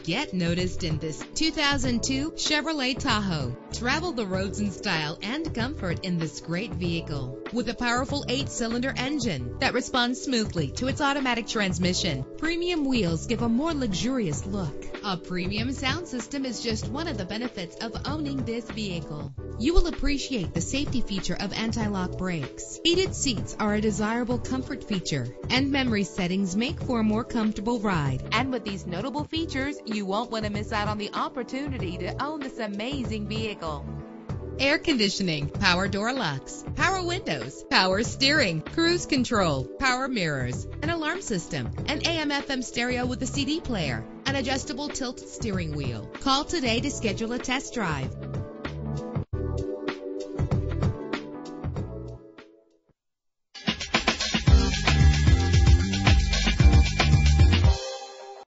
Get noticed in this 2002 Chevrolet Tahoe. Travel the roads in style and comfort in this great vehicle. With a powerful 8-cylinder engine that responds smoothly to its automatic transmission, premium wheels give a more luxurious look. A premium sound system is just one of the benefits of owning this vehicle. You will appreciate the safety feature of anti-lock brakes. Heated seats are a desirable comfort feature, and memory settings make for a more comfortable ride. And with these notable features, you won't want to miss out on the opportunity to own this amazing vehicle. Air conditioning, power door locks, power windows, power steering, cruise control, power mirrors, an alarm system, an AM/FM stereo with a CD player, an adjustable tilt steering wheel. Call today to schedule a test drive.